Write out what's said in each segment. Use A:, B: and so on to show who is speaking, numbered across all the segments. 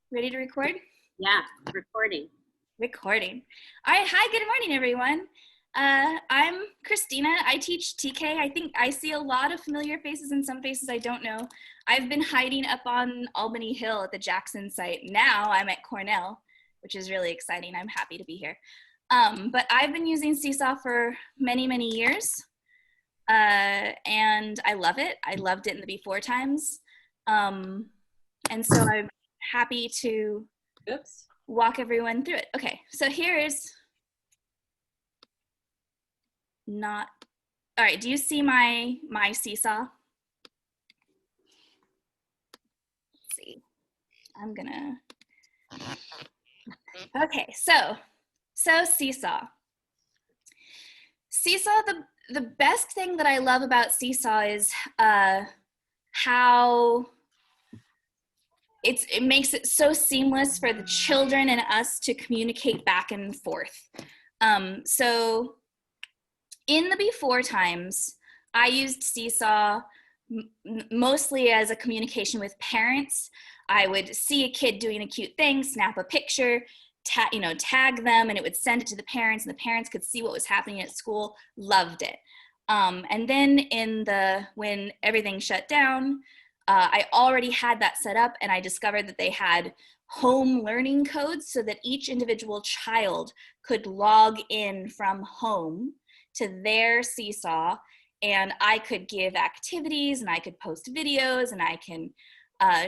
A: Ready to record?
B: Yeah, recording.
A: Recording. All right, hi, good morning, everyone. I'm Kristina. I teach TK. I think I see a lot of familiar faces and some faces I don't know. I've been hiding up on Albany Hill at the Jackson site. Now I'm at Cornell, which is really exciting. I'm happy to be here. But I've been using SeeSaw for many, many years, and I love it. I loved it in the before times. And so I'm happy to walk everyone through it. Okay, so here's not, all right, do you see my SeeSaw? Let's see, I'm gonna, okay, so SeeSaw. SeeSaw, the best thing that I love about SeeSaw is how it makes it so seamless for the children and us to communicate back and forth. So in the before times, I used SeeSaw mostly as a communication with parents. I would see a kid doing a cute thing, snap a picture, tag them, and it would send it to the parents, and the parents could see what was happening at school. Loved it. And then when everything shut down, I already had that set up, and I discovered that they had home learning codes so that each individual child could log in from home to their SeeSaw, and I could give activities, and I could post videos, and I can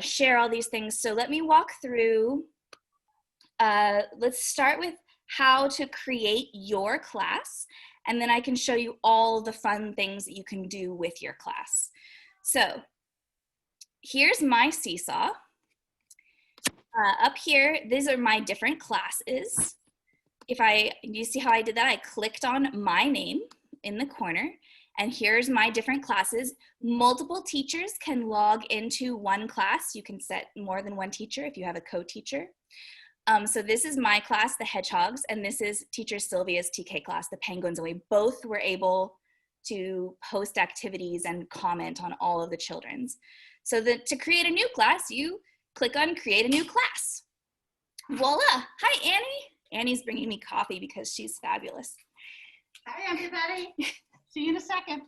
A: share all these things. So let me walk through. Let's start with how to create your class, and then I can show you all the fun things that you can do with your class. So here's my SeeSaw. Up here, these are my different classes. You see how I did that? I clicked on my name in the corner, and here's my different classes. Multiple teachers can log into one class. You can set more than one teacher if you have a co-teacher. So this is my class, the Hedgehogs, and this is teacher Sylvia's TK class, the Penguins, and we both were able to post activities and comment on all of the children's. So to create a new class, you click on create a new class. Voila, hi Annie. Annie's bringing me coffee because she's fabulous.
C: Hi everybody, see you in a second.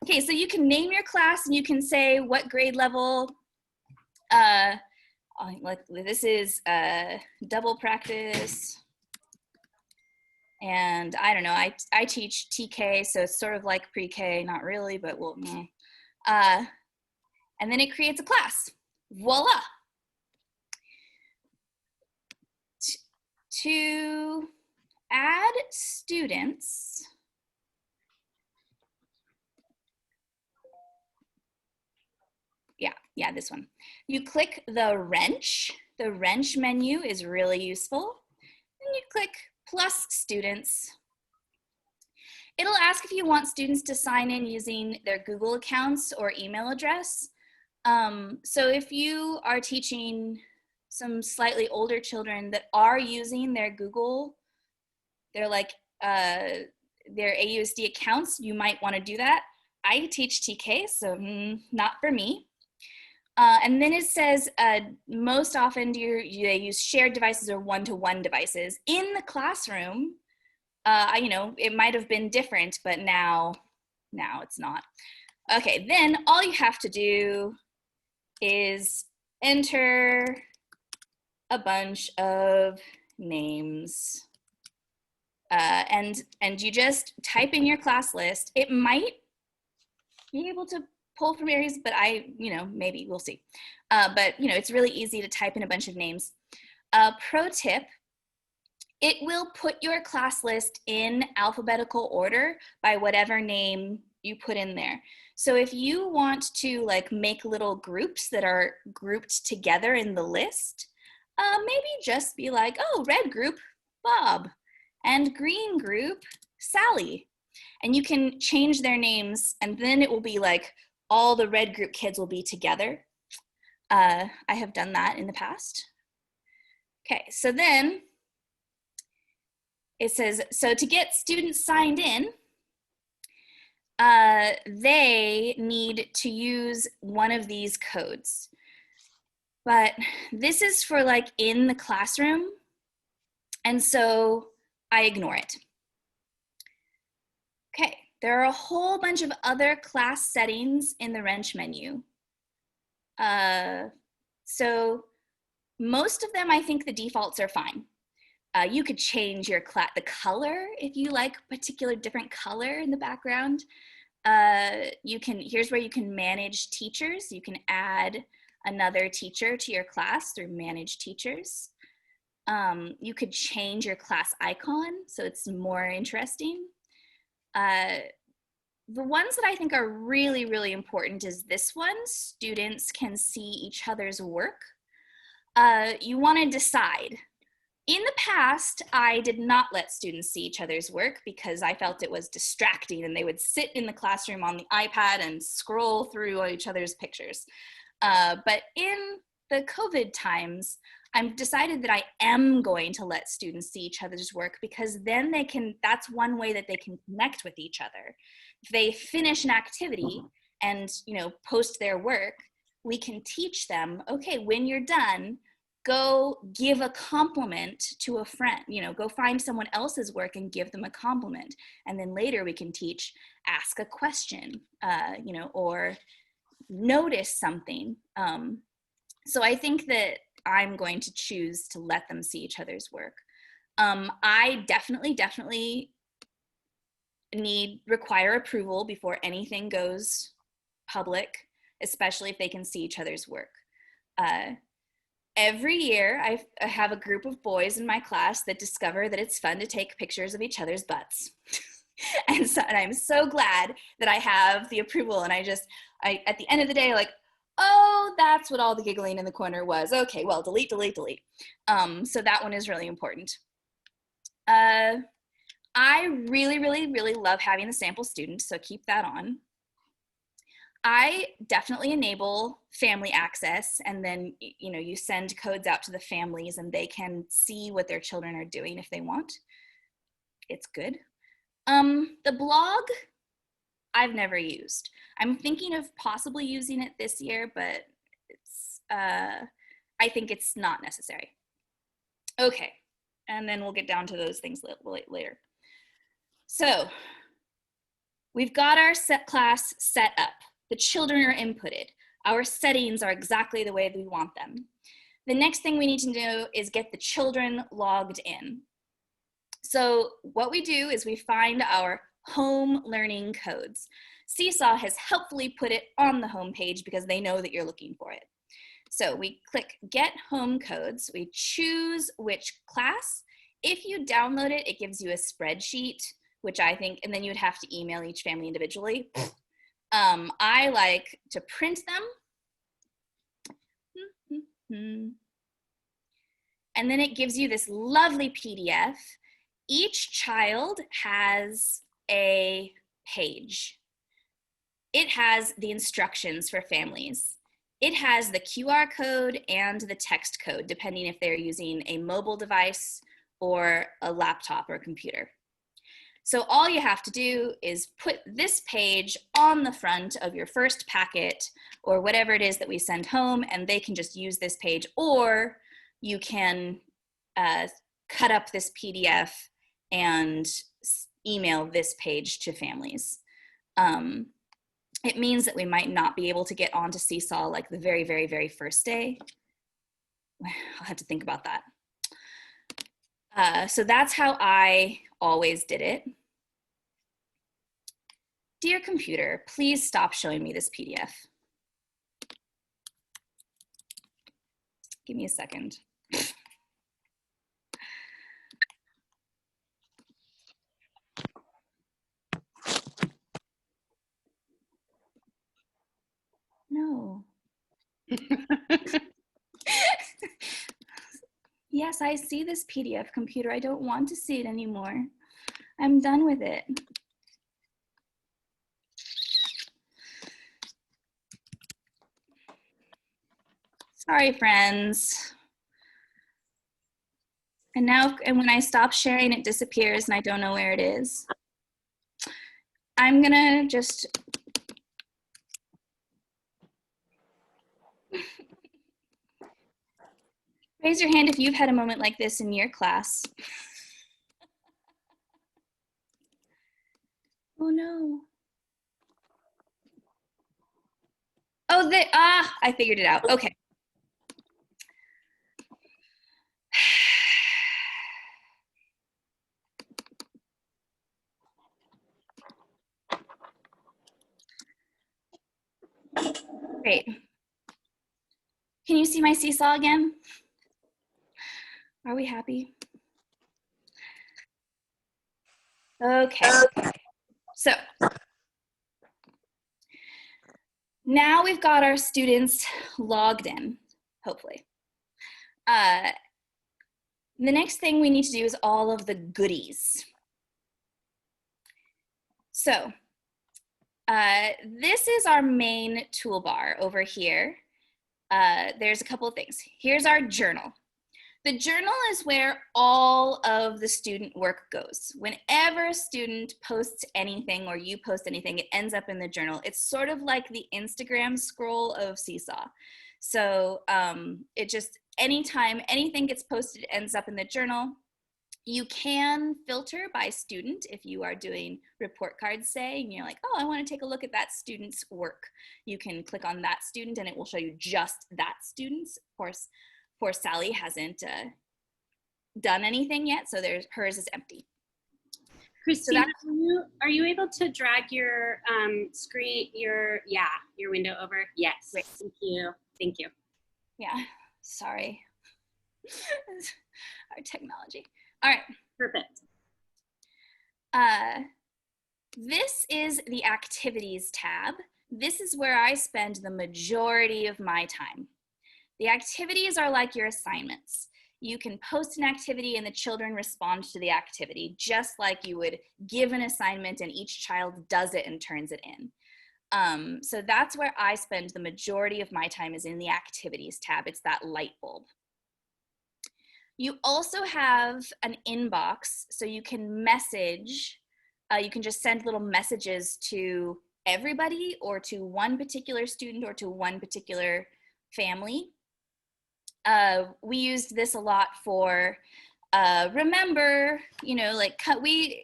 A: Okay, so you can name your class and you can say what grade level. This is double practice. And I don't know, I teach TK, so it's sort of like pre-K, not really, but we'll, and then it creates a class. Voila. To add students, yeah, this one. You click the wrench. The wrench menu is really useful. And you click plus students. It'll ask if you want students to sign in using their Google accounts or email address. So if you are teaching some slightly older children that are using their Google, their AUSD accounts, you might want to do that. I teach TK, so not for me. And then it says most often they use shared devices or one-to-one devices. In the classroom, it might have been different, but now it's not. Okay, then all you have to do is enter a bunch of names. And you just type in your class list. It might be able to pull from areas, but maybe we'll see. But it's really easy to type in a bunch of names. Pro tip, it will put your class list in alphabetical order by whatever name you put in there. So if you want to make little groups that are grouped together in the list, maybe just be like, oh, red group, Bob, and green group, Sally. And you can change their names, and then it will be like all the red group kids will be together. I have done that in the past. Okay, so then it says, so to get students signed in, they need to use one of these codes. But this is for like in the classroom, and so I ignore it. Okay, there are a whole bunch of other class settings in the wrench menu. So most of them, I think the defaults are fine. You could change your the color if you like a particular different color in the background. Here's where you can manage teachers. You can add another teacher to your class through manage teachers. You could change your class icon so it's more interesting. The ones that I think are really, really important is this one. Students can see each other's work. You want to decide. In the past, I did not let students see each other's work because I felt it was distracting, and they would sit in the classroom on the iPad and scroll through each other's pictures. But in the COVID times, I've decided that I am going to let students see each other's work, because then that's one way that they can connect with each other. If they finish an activity and, post their work, we can teach them, okay, when you're done, go give a compliment to a friend, go find someone else's work and give them a compliment. And then later we can teach, ask a question, or notice something. So I think that I'm going to choose to let them see each other's work. I definitely require approval before anything goes public, especially if they can see each other's work. Every year, I have a group of boys in my class that discover that it's fun to take pictures of each other's butts. and I'm so glad that I have the approval, and I at the end of the day, like, oh, that's what all the giggling in the corner was. Okay, well, delete. So that one is really important. I really love having the sample students, so keep that on. I definitely enable family access, and then you send codes out to the families and they can see what their children are doing if they want. It's good. The blog, I've never used. I'm thinking of possibly using it this year, but I think it's not necessary. Okay, and then we'll get down to those things later. So we've got our class set up. The children are inputted. Our settings are exactly the way that we want them. The next thing we need to do is get the children logged in. So what we do is we find our home learning codes. SeeSaw has helpfully put it on the home page because they know that you're looking for it. So we click Get Home Codes. We choose which class. If you download it, it gives you a spreadsheet, which I think, and then you would have to email each family individually. I like to print them. And then it gives you this lovely PDF. Each child has a page. It has the instructions for families. It has the QR code and the text code, depending if they're using a mobile device or a laptop or computer. So all you have to do is put this page on the front of your first packet or whatever it is that we send home, and they can just use this page, or you can cut up this PDF and email this page to families. It means that we might not be able to get onto SeeSaw like the very first day. I'll have to think about that. So that's how I always did it. Dear computer, please stop showing me this PDF. Give me a second. No. Yes, I see this PDF, computer. I don't want to see it anymore. I'm done with it. Sorry, friends. And when I stop sharing, it disappears and I don't know where it is. I'm gonna just Raise your hand if you've had a moment like this in your class. Oh no. Oh, I figured it out. Okay. Great. Can you see my seesaw again? Are we happy? Okay. So now we've got our students logged in, hopefully. The next thing we need to do is all of the goodies. So this is our main toolbar over here. There's a couple of things. Here's our journal. The journal is where all of the student work goes. Whenever a student posts anything or you post anything, it ends up in the journal. It's sort of like the Instagram scroll of SeeSaw. So it just, anytime anything gets posted, it ends up in the journal. You can filter by student if you are doing report cards, say, and you're like, oh, I want to take a look at that student's work. You can click on that student and it will show you just that student's. Of course, poor Sally hasn't done anything yet, so hers is empty.
B: Kristina, are you able to drag your screen, your window over? Yes.
A: Great.
B: Thank you. Thank you.
A: Yeah, sorry. Our technology. All right.
B: Perfect.
A: This is the activities tab. This is where I spend the majority of my time. The activities are like your assignments. You can post an activity and the children respond to the activity, just like you would give an assignment and each child does it and turns it in. So that's where I spend the majority of my time, is in the activities tab. It's that light bulb. You also have an inbox, so you can message, you can just send little messages to everybody or to one particular student or to one particular family. We used this a lot for remember, like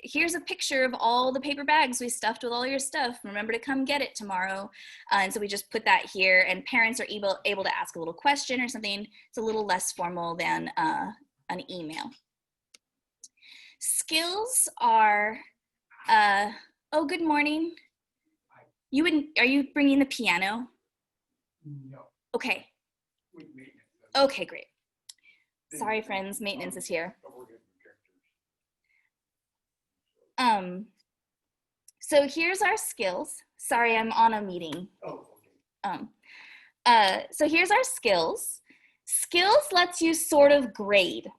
A: here's a picture of all the paper bags we stuffed with all your stuff. Remember to come get it tomorrow. And so we just put that here, and parents are able to ask a little question or something. It's a little less formal than an email. Skills are, oh, good morning. Are you bringing the piano?
D: No.
A: Okay. Okay, great. Sorry, friends, maintenance is here. So here's our skills. Sorry, I'm on a meeting.
D: Oh, okay.
A: So here's our skills. Skills lets you sort of grade.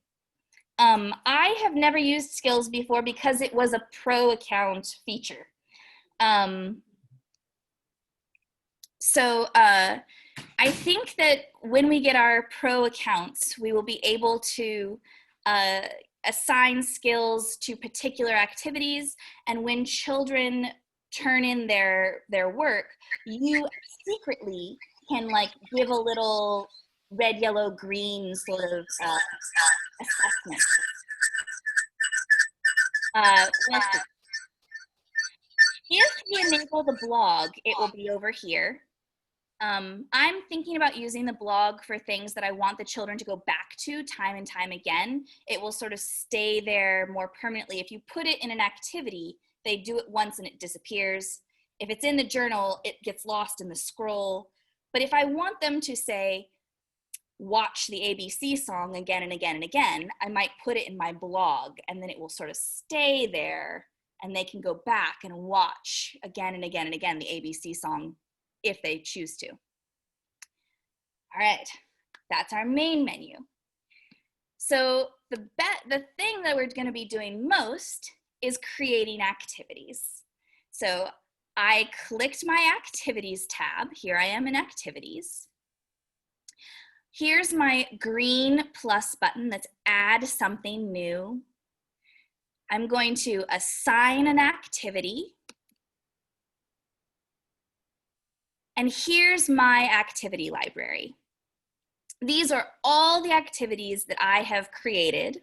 A: I have never used skills before because it was a pro account feature. I think that when we get our pro accounts, we will be able to assign skills to particular activities, and when children turn in their work, you secretly can give a little red, yellow, green sort of assessment. If you enable the blog, it will be over here. I'm thinking about using the blog for things that I want the children to go back to time and time again. It will sort of stay there more permanently. If you put it in an activity, they do it once and it disappears. If it's in the journal, it gets lost in the scroll. But if I want them to say, watch the ABC song again and again and again, I might put it in my blog, and then it will sort of stay there and they can go back and watch again and again and again the ABC song if they choose to. All right, that's our main menu. So the thing that we're going to be doing most is creating activities. So I clicked my activities tab. Here I am in activities. Here's my green plus button that's add something new. I'm going to assign an activity. And here's my activity library. these are all the activities that I have created,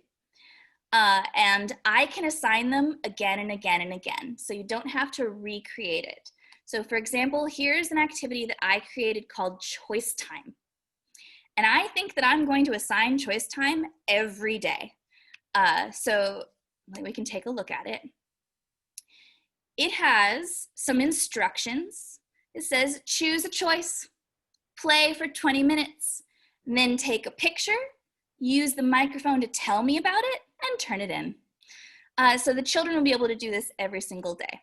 A: and I can assign them again and again and again, so you don't have to recreate it. So for example, here's an activity that I created called choice time. And I think that I'm going to assign choice time every day. So we can take a look at it. It has some instructions. It says choose a choice, play for 20 minutes, and then take a picture, use the microphone to tell me about it, and turn it in. So the children will be able to do this every single day.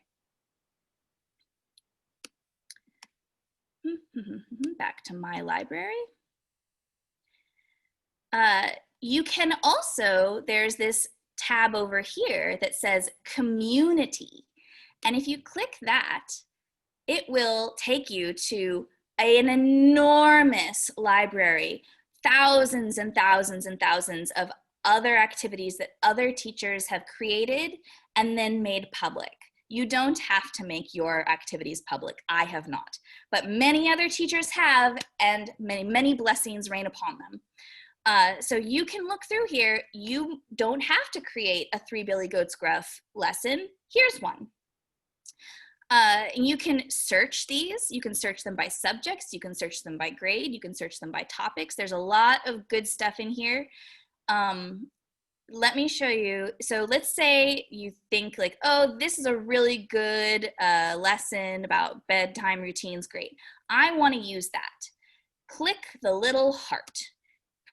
A: Back to my library. You can also, there's this tab over here that says community. And if you click that, it will take you to an enormous library, thousands and thousands and thousands of other activities that other teachers have created and then made public. You don't have to make your activities public. I have not, but many other teachers have, and many, many blessings rain upon them. So you can look through here. You don't have to create a 3 Billy Goats Gruff lesson. Here's one. You can search these. You can search them by subjects. You can search them by grade. You can search them by topics. There's a lot of good stuff in here. Let me show you. So let's say you think like, oh, this is a really good lesson about bedtime routines. Great. I want to use that. Click the little heart.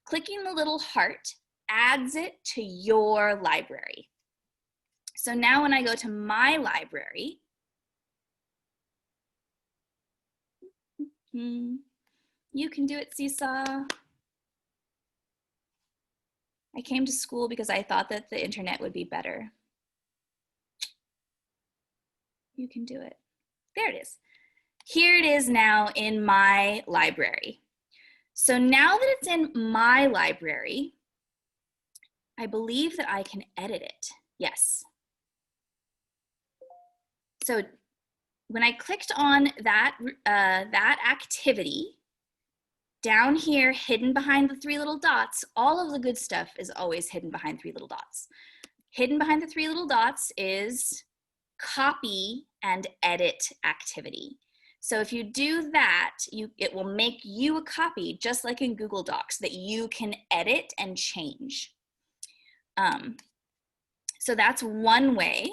A: Clicking the little heart adds it to your library. So now when I go to my library, you can do it, SeeSaw. I came to school because I thought that the internet would be better. You can do it. There it is. Here it is now in my library. So now that it's in my library, I believe that I can edit it. Yes. So when I clicked on that, that activity, down here, hidden behind the 3 little dots, all of the good stuff is always hidden behind 3 little dots. Hidden behind the 3 little dots is copy and edit activity. So if you do that, it will make you a copy, just like in Google Docs, that you can edit and change. So that's one way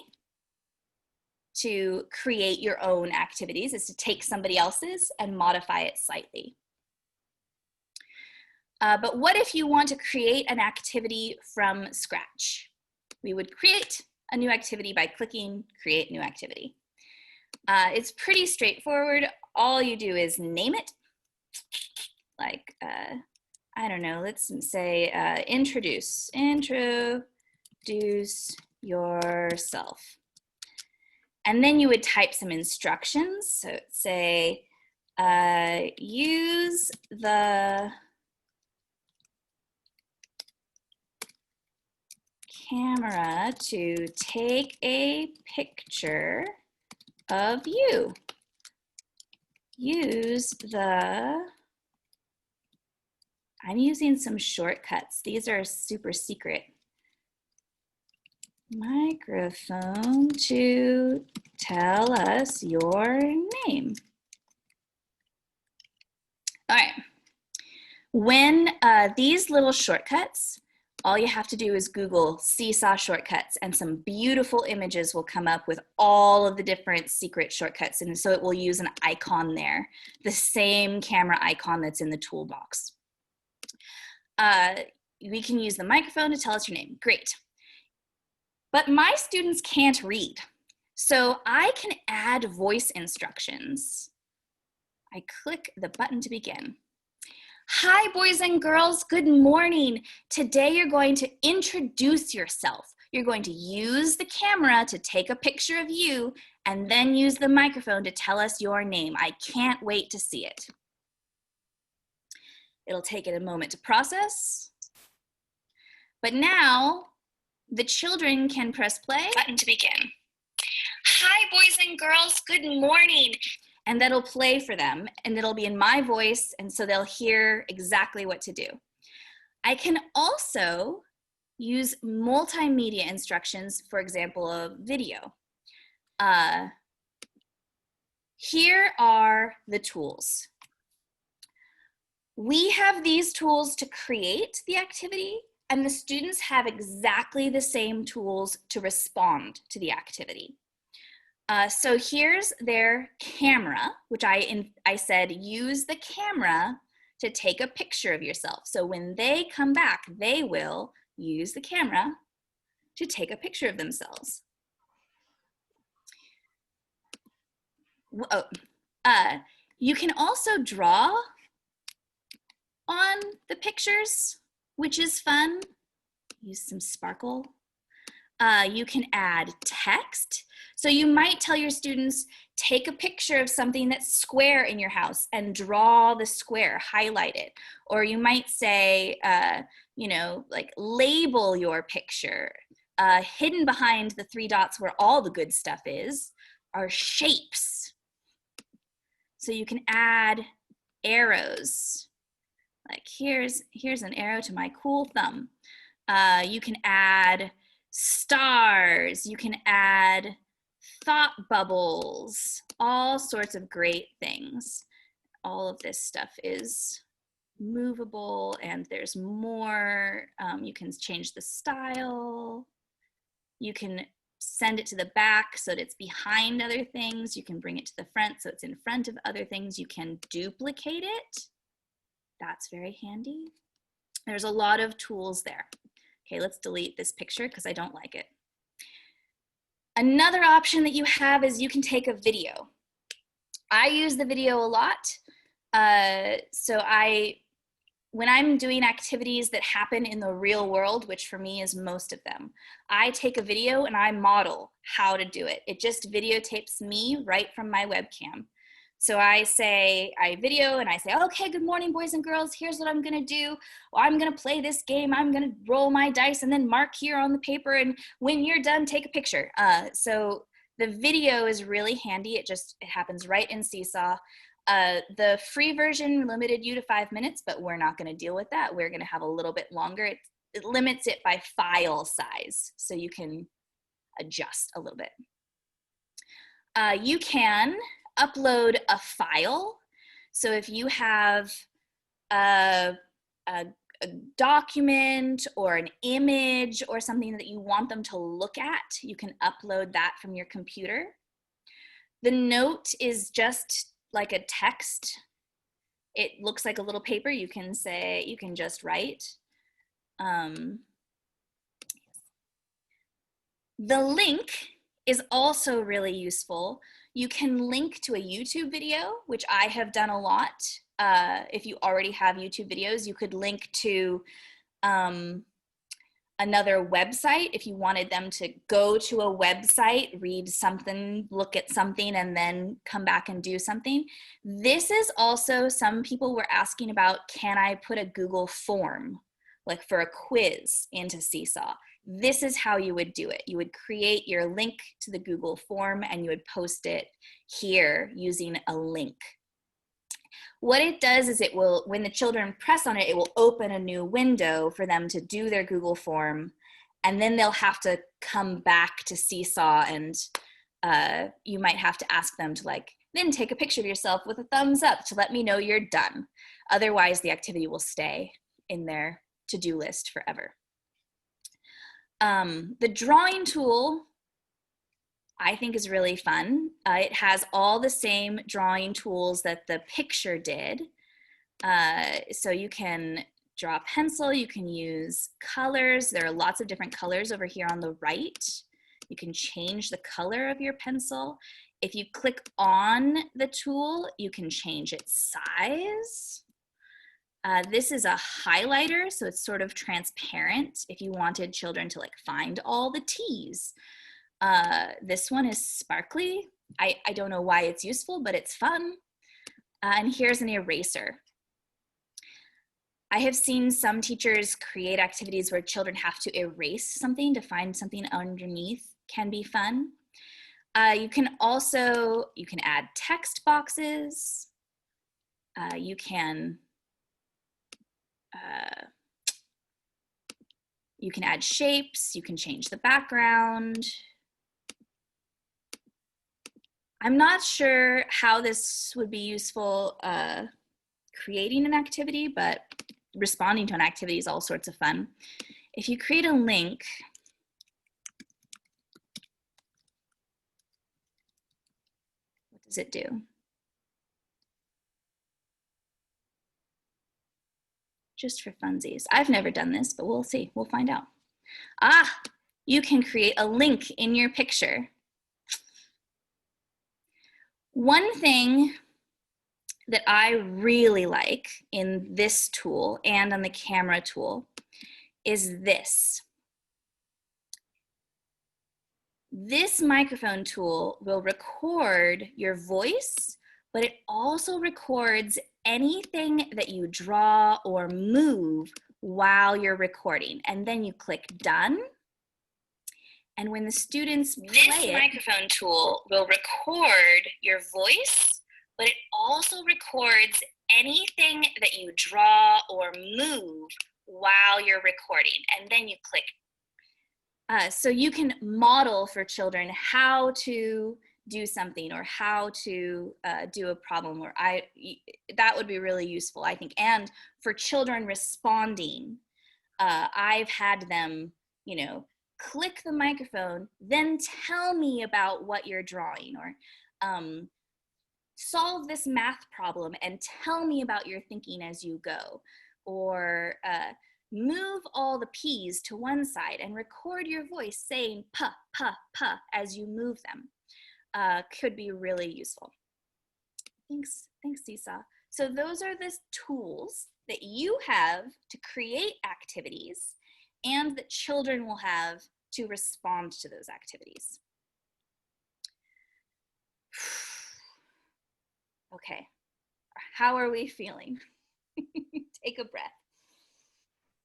A: to create your own activities, is to take somebody else's and modify it slightly. But what if you want to create an activity from scratch? We would create a new activity by clicking Create New Activity. It's pretty straightforward. All you do is name it. Like, I don't know, let's say introduce yourself. And then you would type some instructions. So say, use the camera to take a picture of you. I'm using some shortcuts. These are super secret. Microphone to tell us your name. All right. When these little shortcuts, all you have to do is Google SeeSaw shortcuts, and some beautiful images will come up with all of the different secret shortcuts. And so it will use an icon there, the same camera icon that's in the toolbox. We can use the microphone to tell us your name. Great. But my students can't read, so I can add voice instructions. I click the button to begin. Hi, boys and girls, good morning. Today you're going to introduce yourself. You're going to use the camera to take a picture of you and then use the microphone to tell us your name. I can't wait to see it. It'll take it a moment to process. But now the children can press play. Button to begin. Hi, boys and girls, good morning. and that'll play for them, and it'll be in my voice, and so they'll hear exactly what to do. I can also use multimedia instructions, for example, a video. Here are the tools. We have these tools to create the activity, and the students have exactly the same tools to respond to the activity. So here's their camera, which I said use the camera to take a picture of yourself. So when they come back, they will use the camera to take a picture of themselves. You can also draw on the pictures, which is fun. Use some sparkle. You can add text. So you might tell your students, take a picture of something that's square in your house and draw the square, highlight it. Or you might say, you know, like label your picture. Hidden behind the 3 dots where all the good stuff is are shapes. So you can add arrows. Like here's an arrow to my cool thumb. You can add stars, you can add thought bubbles, all sorts of great things. All of this stuff is movable, and there's more. You can change the style. You can send it to the back so that it's behind other things. You can bring it to the front so it's in front of other things. You can duplicate it. That's very handy. There's a lot of tools there. Okay, let's delete this picture because I don't like it. Another option that you have is you can take a video. I use the video a lot. When I'm doing activities that happen in the real world, which for me is most of them, I take a video and I model how to do it. It just videotapes me right from my webcam. So I video and I say, okay, good morning, boys and girls. Here's what I'm gonna do. Well, I'm gonna play this game. I'm gonna roll my dice and then mark here on the paper. And when you're done, take a picture. So the video is really handy. It happens right in SeeSaw. The free version limited you to 5 minutes, but we're not gonna deal with that. We're gonna have a little bit longer. It limits it by file size, so you can adjust a little bit. You can upload a file. So if you have a document or an image or something that you want them to look at, you can upload that from your computer. The note is just like a text. It looks like a little paper. You can just write. The link is also really useful. You can link to a YouTube video, which I have done a lot. If you already have YouTube videos, you could link to another website if you wanted them to go to a website, read something, look at something, and then come back and do something. This is also, some people were asking about, can I put a Google form, like for a quiz, into SeeSaw? This is how you would do it. You would create your link to the Google form and you would post it here using a link. What it does is it will, when the children press on it, it will open a new window for them to do their Google form, and then they'll have to come back to SeeSaw, and you might have to ask them to then take a picture of yourself with a thumbs up to let me know you're done. Otherwise, the activity will stay in their to-do list forever. The drawing tool, I think, is really fun. It has all the same drawing tools that the picture did. So you can draw a pencil, you can use colors. There are lots of different colors over here on the right. You can change the color of your pencil. If you click on the tool, you can change its size. This is a highlighter, so it's sort of transparent if you wanted children to find all the T's. This one is sparkly. I don't know why it's useful, but it's fun. And here's an eraser. I have seen some teachers create activities where children have to erase something to find something underneath. Can be fun. You can add text boxes. You can add shapes. You can change the background. I'm not sure how this would be useful creating an activity, but responding to an activity is all sorts of fun. If you create a link, what does it do? Just for funsies. I've never done this, but we'll see. We'll find out. Ah, you can create a link in your picture. One thing that I really like in this tool and on the camera tool is this. This microphone tool will record your voice, but it also records anything that you draw or move while you're recording. And then you click done. And when the students play it, this microphone tool will record your voice, but it also records anything that you draw or move while you're recording. And then you click. So you can model for children how to do something or how to do a problem, or that would be really useful, I think. And for children responding, I've had them, click the microphone, then tell me about what you're drawing, or solve this math problem and tell me about your thinking as you go, or move all the P's to one side and record your voice saying pa, pa, pa as you move them. Could be really useful. Thanks, SeeSaw. So those are the tools that you have to create activities and that children will have to respond to those activities. Okay, how are we feeling? Take a breath.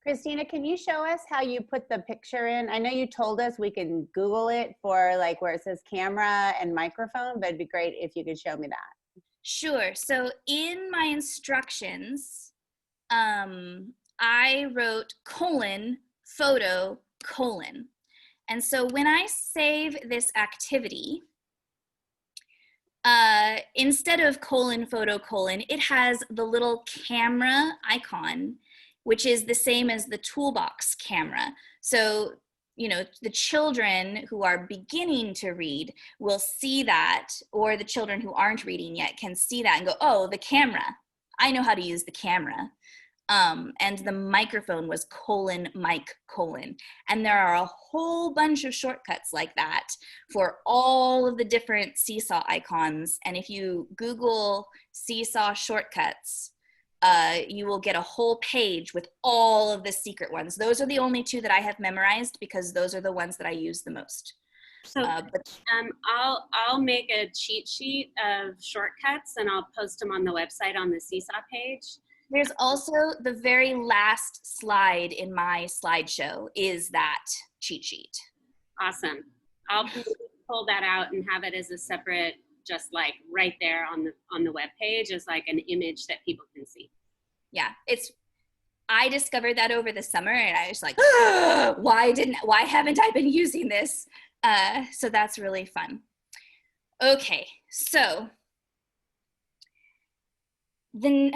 E: Kristina, can you show us how you put the picture in? I know you told us we can Google it for like where it says camera and microphone, but it'd be great if you could show me that.
A: Sure. So in my instructions, I wrote : photo : and so when I save this activity, instead of : photo : it has the little camera icon, which is the same as the toolbox camera. So, the children who are beginning to read will see that, or the children who aren't reading yet can see that and go, oh, the camera. I know how to use the camera. And the microphone was : mic : and there are a whole bunch of shortcuts like that for all of the different SeeSaw icons. And if you Google SeeSaw shortcuts, you will get a whole page with all of the secret ones. Those are the only two that I have memorized because those are the ones that I use the most.
B: So I'll make a cheat sheet of shortcuts and I'll post them on the website on the SeeSaw page.
A: There's also the very last slide in my slideshow is that cheat sheet.
B: Awesome. I'll pull that out and have it as a separate, just like right there on the web page as like an image that people can see.
A: Yeah, I discovered that over the summer and I was like, why haven't I been using this? So that's really fun. Okay, so the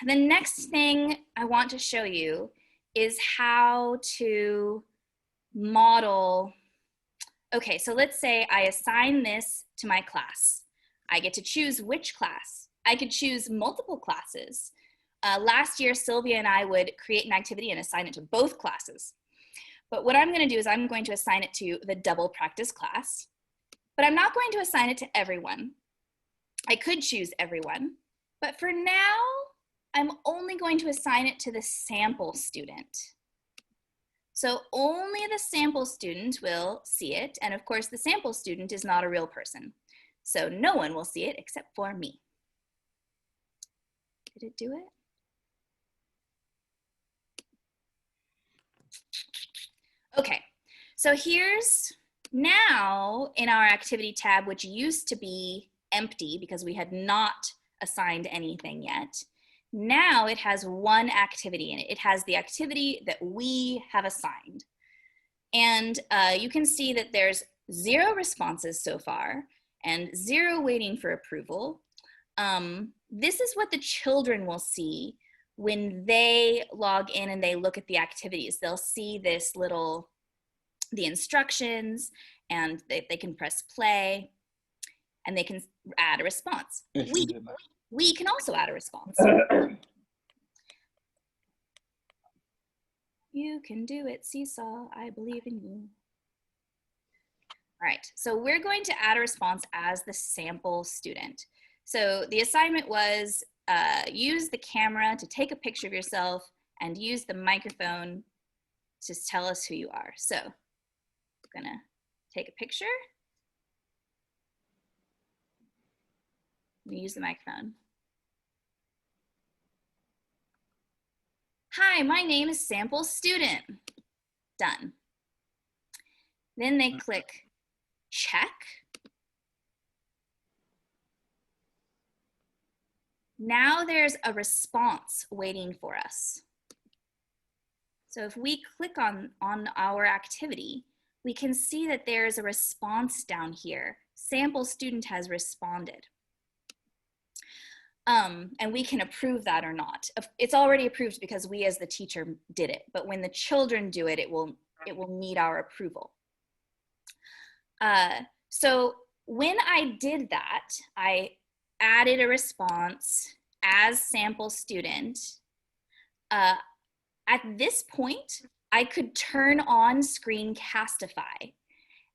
A: next thing I want to show you is how to model. Okay, so let's say I assign this to my class. I get to choose which class. I could choose multiple classes. Last year, Sylvia and I would create an activity and assign it to both classes. But what I'm going to do is I'm going to assign it to the double practice class. But I'm not going to assign it to everyone. I could choose everyone. But for now, I'm only going to assign it to the sample student. So only the sample student will see it. And of course, the sample student is not a real person. So no one will see it except for me. Did it do it? Okay, so here's Now, in our activity tab, which used to be empty because we had not assigned anything yet, now it has one activity in it. It has the activity that we have assigned. And you can see that there's 0 responses so far and 0 waiting for approval. This is what the children will see when they log in and they look at the activities. They'll see this little, the instructions, and they can press play and they can add a response. We can also add a response. You can do it, SeeSaw. I believe in you. All right, so we're going to add a response as the sample student. So the assignment was use the camera to take a picture of yourself and use the microphone to tell us who you are. So I'm gonna take a picture. I'm gonna use the microphone. Hi, my name is Sample Student. Done. Then they click check. Now there's a response waiting for us. So if we click on our activity, we can see that there's a response down here. Sample student has responded. And we can approve that or not. It's already approved because we as the teacher did it, but when the children do it, it will need our approval. So when I did that, I added a response as sample student. At this point, I could turn on Screencastify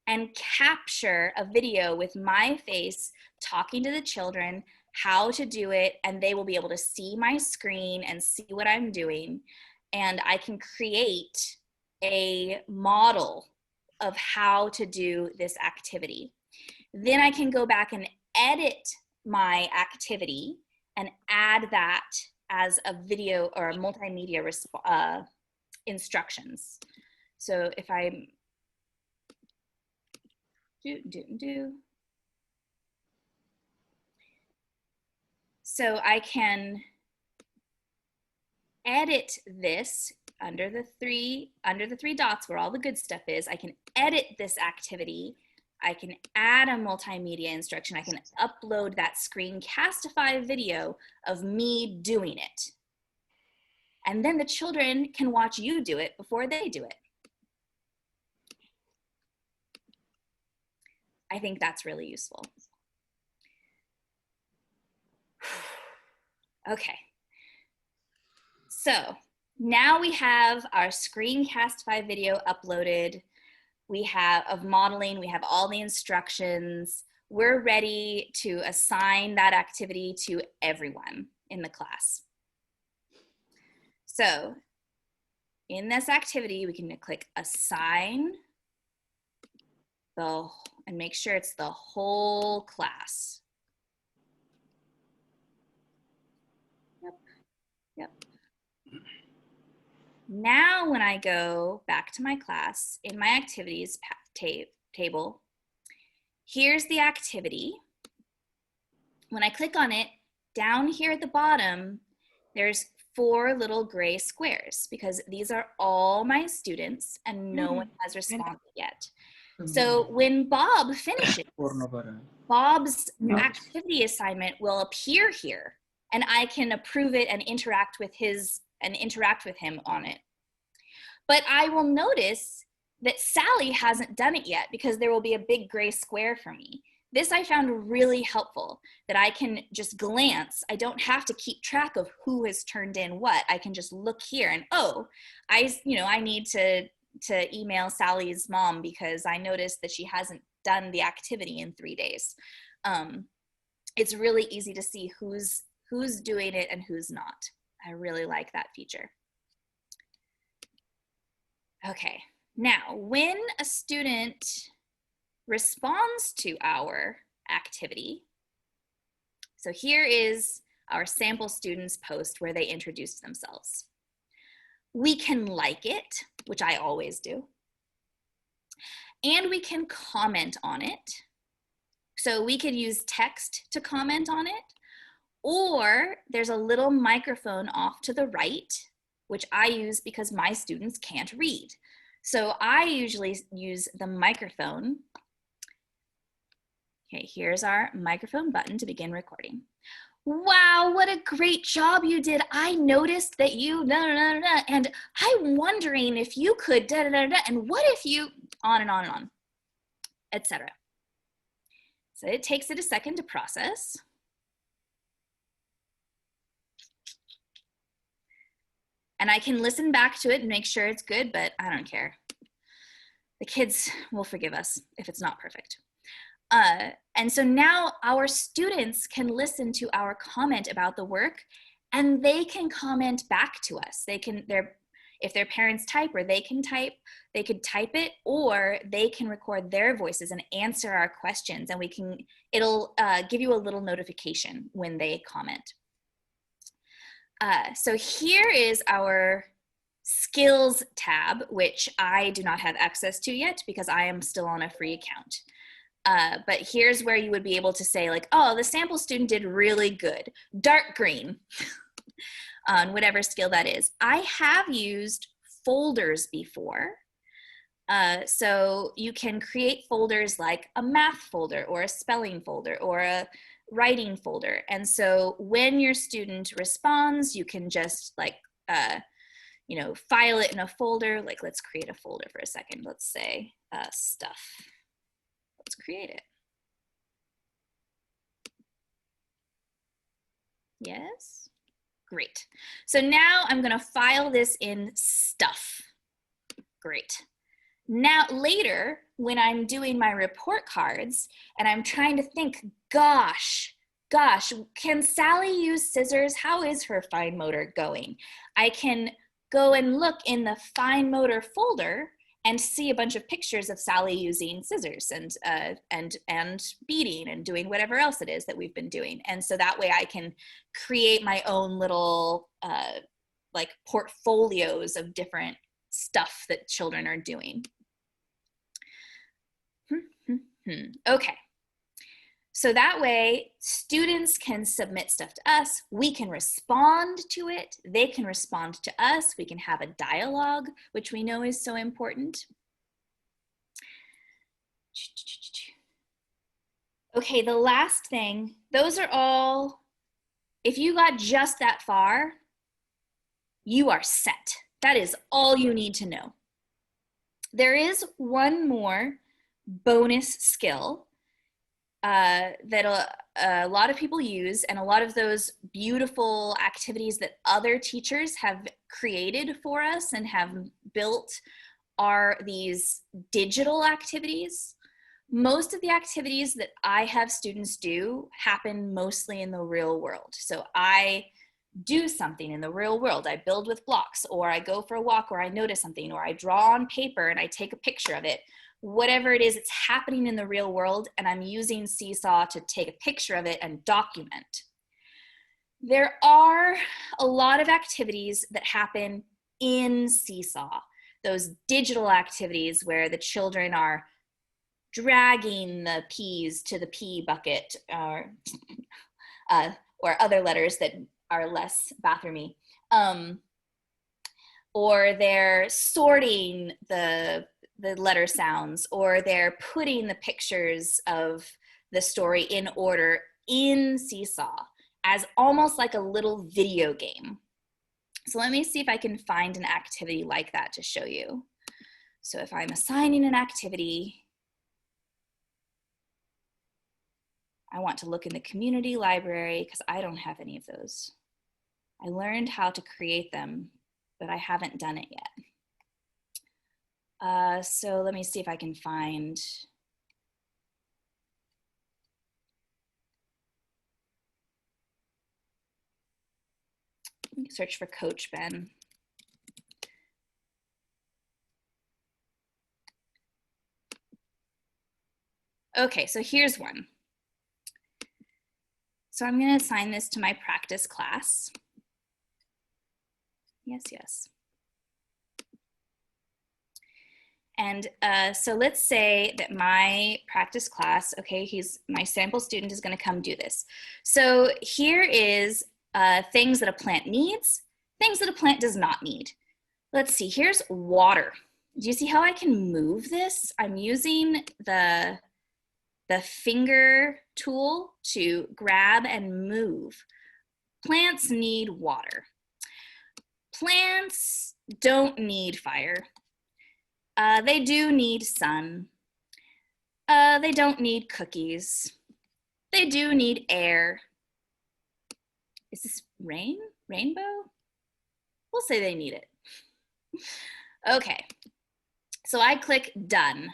A: and capture a video with my face talking to the children, how to do it, and they will be able to see my screen and see what I'm doing. And I can create a model of how to do this activity. Then I can go back and edit my activity and add that as a video or a multimedia instructions. So if I so I can edit this under the three dots where all the good stuff is. I can edit this activity. I can add a multimedia instruction. I can upload that Screencastify video of me doing it. And then the children can watch you do it before they do it. I think that's really useful. Okay. So now we have our Screencastify video uploaded. We have of modeling, we have all the instructions. We're ready to assign that activity to everyone in the class. So in this activity, we can click assign and make sure it's the whole class. Yep. Now when I go back to my class, in my activities table, here's the activity. When I click on it, down here at the bottom, there's 4 little gray squares because these are all my students and no one has responded yet. So when Bob finishes, Bob's activity assignment will appear here and I can approve it and interact with him on it. But I will notice that Sally hasn't done it yet because there will be a big gray square for me. This I found really helpful, that I can just glance. I don't have to keep track of who has turned in what. I can just look here and, oh, I need to email Sally's mom because I noticed that she hasn't done the activity in 3 days. It's really easy to see who's doing it and who's not. I really like that feature. Okay, now when a student responds to our activity, so here is our sample students post where they introduce themselves. We can like it, which I always do. and we can comment on it. So we could use text to comment on it, or there's a little microphone off to the right, which I use because my students can't read. So I usually use the microphone. Okay, here's our microphone button to begin recording. Wow, what a great job you did. I noticed that you, and I'm wondering if you could, and what if you, on and on and on, etc. So it takes it a second to process. And I can listen back to it and make sure it's good, but I don't care. The kids will forgive us if it's not perfect. And so now our students can listen to our comment about the work, and they can comment back to us. They can, if their parents type, or they could type it, or they can record their voices and answer our questions, and it'll give you a little notification when they comment. So here is our skills tab, which I do not have access to yet because I am still on a free account. But here's where you would be able to say, like, oh, the sample student did really good, dark green, on whatever skill that is. I have used folders before. So you can create folders like a math folder or a spelling folder or a writing folder. And so when your student responds, you can just like, file it in a folder. Like, let's create a folder for a second. Let's say stuff. Let's create it. Yes, great. So now I'm gonna file this in stuff. Great. Now later, when I'm doing my report cards and I'm trying to think, gosh, can Sally use scissors? How is her fine motor going? I can go and look in the fine motor folder and see a bunch of pictures of Sally using scissors and beading and doing whatever else it is that we've been doing. And so that way I can create my own little like portfolios of different stuff that children are doing. Okay. So that way, students can submit stuff to us, we can respond to it, they can respond to us, we can have a dialogue, which we know is so important. Okay, the last thing, those are all, if you got just that far, you are set. That is all you need to know. There is one more bonus skill that a lot of people use, and a lot of those beautiful activities that other teachers have created for us and have built are these digital activities. Most of the activities that I have students do happen mostly in the real world. So I do something in the real world. I build with blocks, or I go for a walk, or I notice something, or I draw on paper and I take a picture of it. Whatever it is, it's happening in the real world, and I'm using SeeSaw to take a picture of it and document. There are a lot of activities that happen in SeeSaw, those digital activities where the children are dragging the peas to the pea bucket, or other letters that are less bathroomy, or they're sorting the letter sounds, or they're putting the pictures of the story in order in SeeSaw as almost like a little video game. So let me see if I can find an activity like that to show you. So if I'm assigning an activity, I want to look in the community library because I don't have any of those. I learned how to create them, but I haven't done it yet. So let me see if I can find. Search for Coach Ben. Okay, so here's one. So I'm going to assign this to my practice class. Yes, yes. And so let's say that my practice class, okay, my sample student is going to come do this. So here is things that a plant needs, things that a plant does not need. Let's see, here's water. Do you see how I can move this? I'm using the finger tool to grab and move. Plants need water. Plants don't need fire. They do need sun. They don't need cookies. They do need air. Is this rain? Rainbow? We'll say they need it. Okay, so I click done.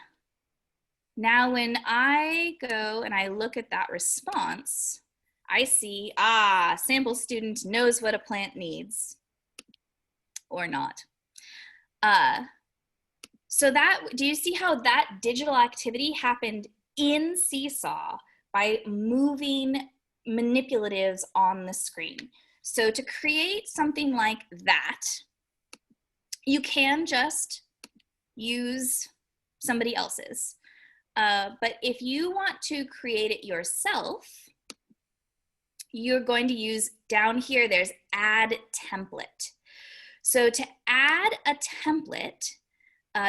A: Now when I go and I look at that response, I see, sample student knows what a plant needs, or not. So do you see how that digital activity happened in SeeSaw by moving manipulatives on the screen? So to create something like that, you can just use somebody else's. But if you want to create it yourself, you're going to use down here, there's add template. So to add a template,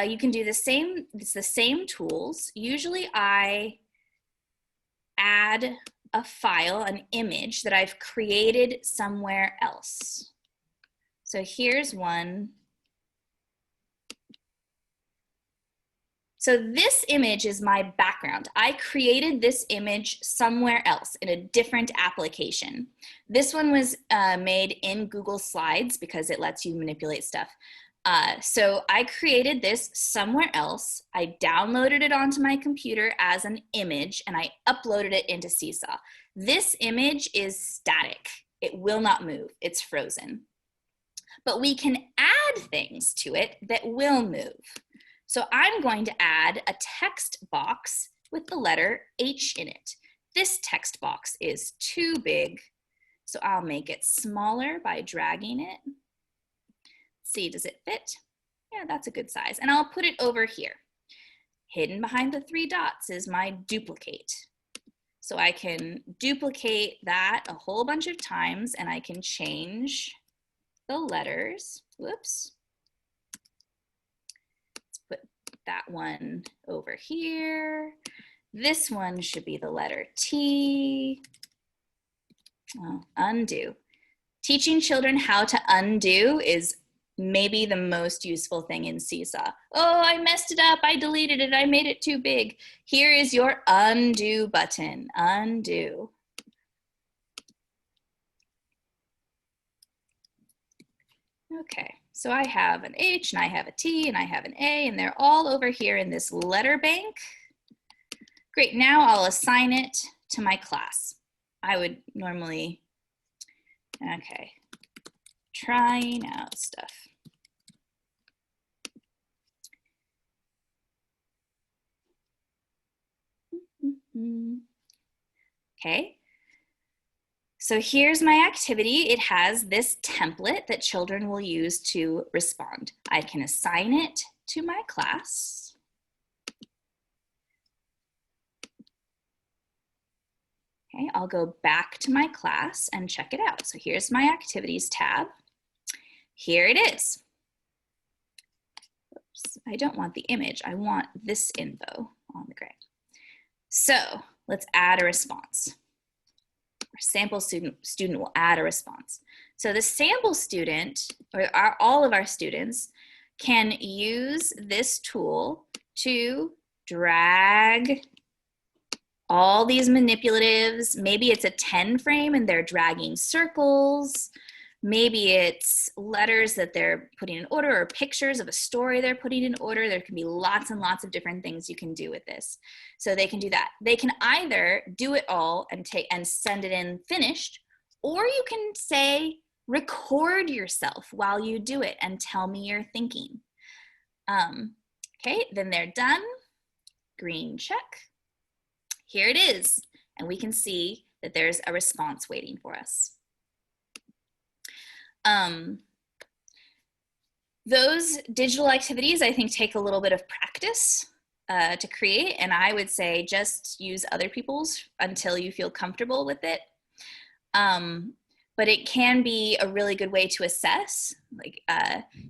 A: you can do it's the same tools. Usually I add a file, an image that I've created somewhere else. So here's one. So this image is my background. I created this image somewhere else in a different application. This one was made in Google Slides because it lets you manipulate stuff. So I created this somewhere else. I downloaded it onto my computer as an image and I uploaded it into SeeSaw. This image is static. It will not move. It's frozen. But we can add things to it that will move. So I'm going to add a text box with the letter H in it. This text box is too big, so I'll make it smaller by dragging it. See, does it fit? Yeah, that's a good size. And I'll put it over here. Hidden behind the 3 dots is my duplicate. So I can duplicate that a whole bunch of times and I can change the letters. Whoops. Let's put that one over here. This one should be the letter T. Oh, undo. Teaching children how to undo is maybe the most useful thing in SeeSaw. Oh, I messed it up. I deleted it. I made it too big. Here is your undo button. Undo. Okay, so I have an H and I have a T and I have an A and they're all over here in this letter bank. Great, now I'll assign it to my class. I would normally, okay, trying out stuff. Okay, so here's my activity. It has this template that children will use to respond. I can assign it to my class. Okay, I'll go back to my class and check it out. So here's my activities tab. Here it is. Oops, I don't want the image. I want this info on the grid. So let's add a response. Our sample student will add a response. So the sample student, or all of our students, can use this tool to drag all these manipulatives. Maybe it's a 10 frame and they're dragging circles. Maybe it's letters that they're putting in order or pictures of a story they're putting in order. There can be lots and lots of different things you can do with this. So they can do that. They can either do it all and send it in finished, or you can say, record yourself while you do it and tell me your thinking. Okay, then they're done. Green check. Here it is. And we can see that there's a response waiting for us. Those digital activities, I think, take a little bit of practice to create, and I would say just use other people's until you feel comfortable with it. But it can be a really good way to assess, like,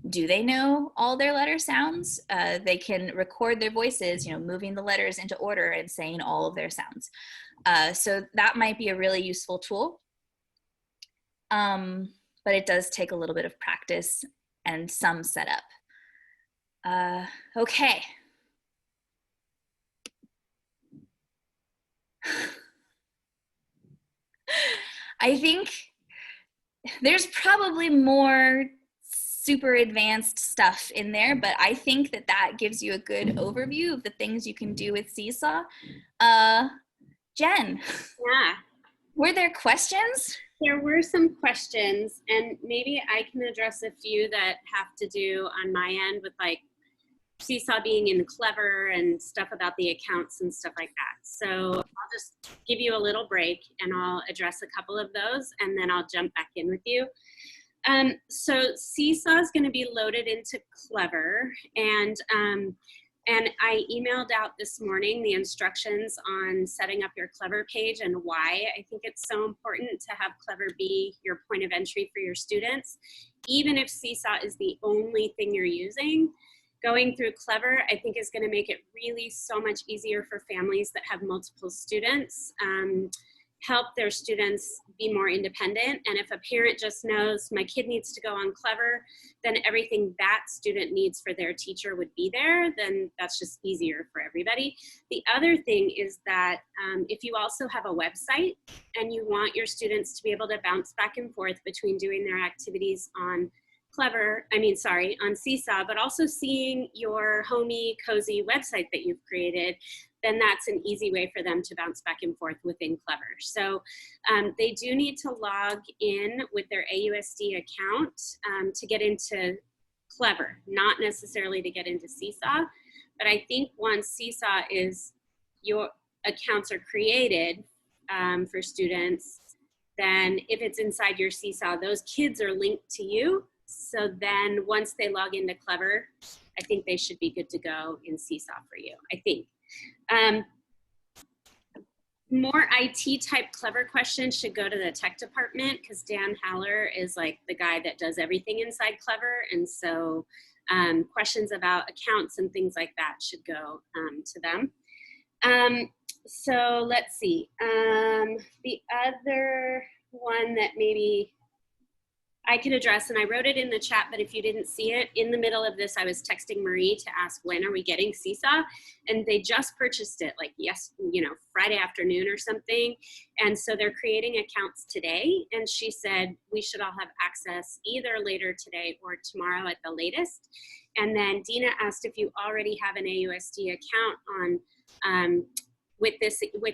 A: do they know all their letter sounds? They can record their voices, moving the letters into order and saying all of their sounds. So that might be a really useful tool. But it does take a little bit of practice and some setup. Okay. I think there's probably more super advanced stuff in there, but I think that gives you a good overview of the things you can do with SeeSaw. Jen,
B: Yeah.
A: were there questions?
B: There were some questions, and maybe I can address a few that have to do on my end with like SeeSaw being in Clever and stuff about the accounts and stuff like that. So I'll just give you a little break and I'll address a couple of those and then I'll jump back in with you. So SeeSaw is going to be loaded into Clever, and I emailed out this morning the instructions on setting up your Clever page and why I think it's so important to have Clever be your point of entry for your students. Even if SeeSaw is the only thing you're using, going through Clever, I think, is going to make it really so much easier for families that have multiple students, help their students be more independent. And if a parent just knows my kid needs to go on Clever, then everything that student needs for their teacher would be there, then that's just easier for everybody. The other thing is that if you also have a website and you want your students to be able to bounce back and forth between doing their activities on on SeeSaw, but also seeing your homey, cozy website that you've created, then that's an easy way for them to bounce back and forth within Clever. So they do need to log in with their AUSD account to get into Clever, not necessarily to get into SeeSaw. But I think once SeeSaw your accounts are created for students, then if it's inside your SeeSaw, those kids are linked to you. So then once they log into Clever, I think they should be good to go in SeeSaw for you, I think. More IT type Clever questions should go to the tech department because Dan Haller is like the guy that does everything inside Clever. And so questions about accounts and things like that should go to them. So let's see. The other one that maybe I can address, and I wrote it in the chat, but if you didn't see it, in the middle of this, I was texting Marie to ask when are we getting SeeSaw, and they just purchased it like Friday afternoon or something, and so they're creating accounts today, and she said we should all have access either later today or tomorrow at the latest. And then Dina asked if you already have an AUSD account on with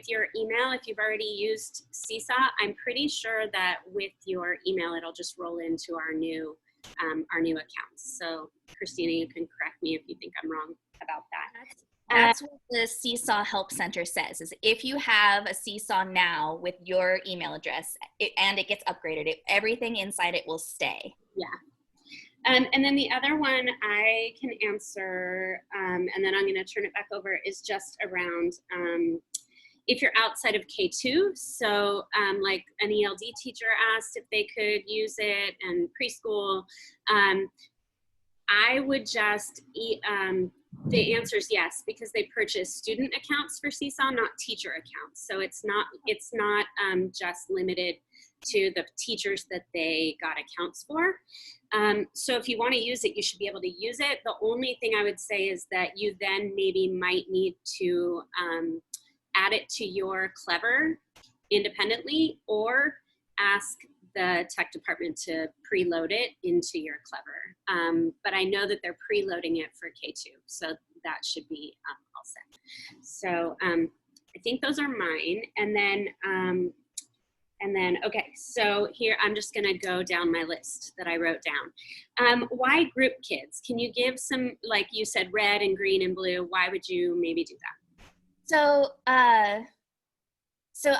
B: your email. If you've already used SeeSaw, I'm pretty sure that with your email, it'll just roll into our new accounts. So Kristina, you can correct me if you think I'm wrong about that.
A: That's what the SeeSaw Help Center says, is if you have a SeeSaw now with your email address and it gets upgraded, everything inside it will stay.
B: Yeah. And then the other one I can answer, and then I'm going to turn it back over, is just around if you're outside of K2. So like an ELD teacher asked if they could use it, and preschool. I would just, the answer is yes, because they purchase student accounts for SeeSaw, not teacher accounts. So it's not just limited to the teachers that they got accounts for. So if you want to use it, you should be able to use it. The only thing I would say is that you then maybe might need to add it to your Clever independently, or ask the tech department to preload it into your Clever. But I know that they're preloading it for K2, so that should be all set. So I think those are mine. And then, okay, so here I'm just gonna go down my list that I wrote down. Why group kids? Can you give some, like you said, red and green and blue, why would you maybe do that?
A: So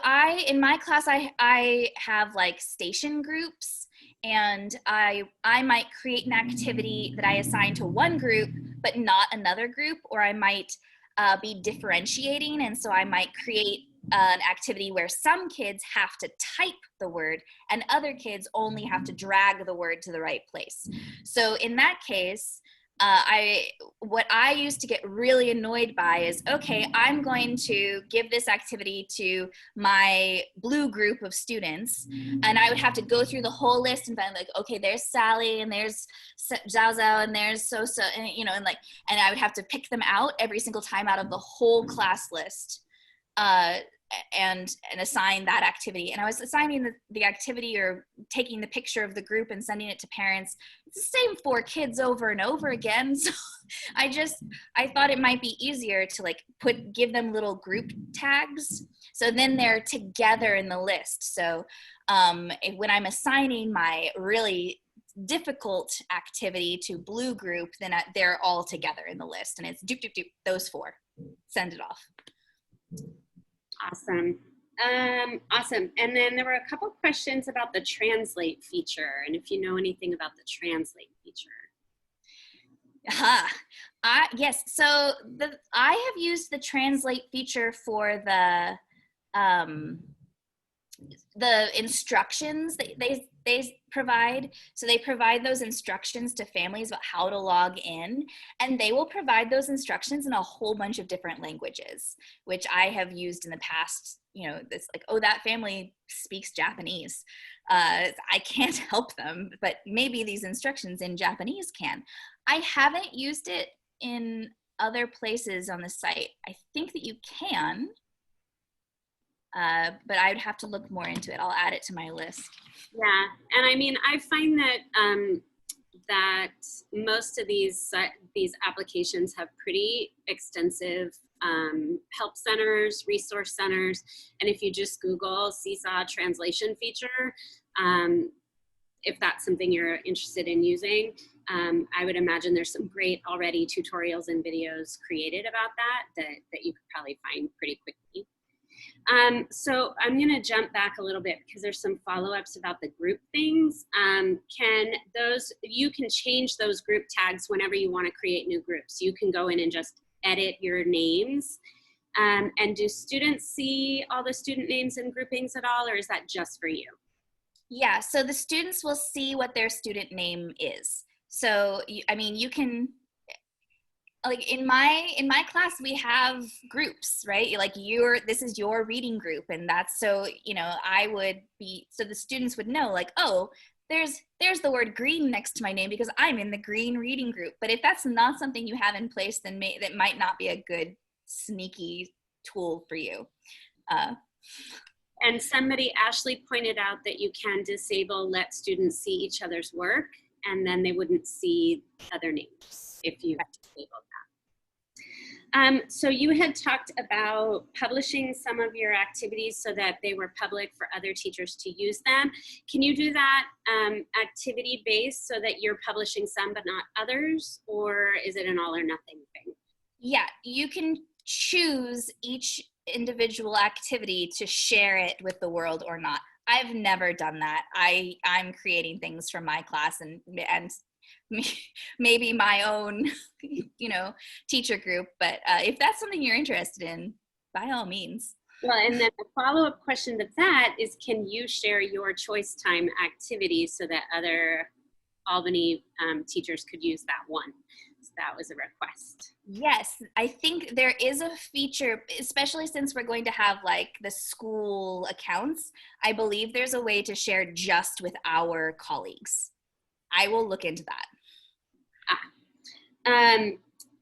A: in my class, I have like station groups, and I might create an activity that I assign to one group but not another group, or I might be differentiating, and so I might create an activity where some kids have to type the word and other kids only have to drag the word to the right place. So in that case, what I used to get really annoyed by is, okay, I'm going to give this activity to my blue group of students, and I would have to go through the whole list and find like, okay, there's Sally and there's Zhao Zhao and there's So-So, and and I would have to pick them out every single time out of the whole class list. And assign that activity. And I was assigning the activity or taking the picture of the group and sending it to parents. It's the same 4 kids over and over again. So I thought it might be easier to give them little group tags. So then they're together in the list. So when I'm assigning my really difficult activity to blue group, then they're all together in the list. And it's doop, doop, doop, those 4. Send it off.
B: Awesome. Awesome. And then there were a couple questions about the translate feature, and if you know anything about the translate feature.
A: Yes. So I have used the translate feature for the instructions that they provide. So they provide those instructions to families about how to log in, and they will provide those instructions in a whole bunch of different languages, which I have used in the past. It's like, oh, that family speaks Japanese. I can't help them, but maybe these instructions in Japanese can. I haven't used it in other places on the site. I think that you can, but I would have to look more into it. I'll add it to my list.
B: Yeah, and I mean, I find that that most of these applications have pretty extensive help centers, resource centers, and if you just Google SeeSaw translation feature, if that's something you're interested in using, I would imagine there's some great already tutorials and videos created about that you could probably find pretty quickly. So I'm going to jump back a little bit because there's some follow-ups about the group things. You can change those group tags whenever you want to create new groups. You can go in and just edit your names. And do students see all the student names and groupings at all, or is that just for you?
A: Yeah, so the students will see what their student name is. So, you can, in my class, we have groups, right? This is your reading group, and that's so, so the students would know, oh, there's the word green next to my name because I'm in the green reading group. But if that's not something you have in place, then that might not be a good sneaky tool for you.
B: And Ashley pointed out that you can let students see each other's work, and then they wouldn't see other names if you disabled that. So you had talked about publishing some of your activities so that they were public for other teachers to use them. Can you do that activity-based so that you're publishing some but not others, or is it an all or nothing thing?
A: Yeah, you can choose each individual activity to share it with the world or not. I've never done that. I'm creating things from my class and maybe my own, teacher group. But if that's something you're interested in, by all means.
B: Well, and then a follow-up question to that is, can you share your choice time activities so that other Albany teachers could use that one? So that was a request.
A: Yes, I think there is a feature, especially since we're going to have the school accounts. I believe there's a way to share just with our colleagues. I will look into that.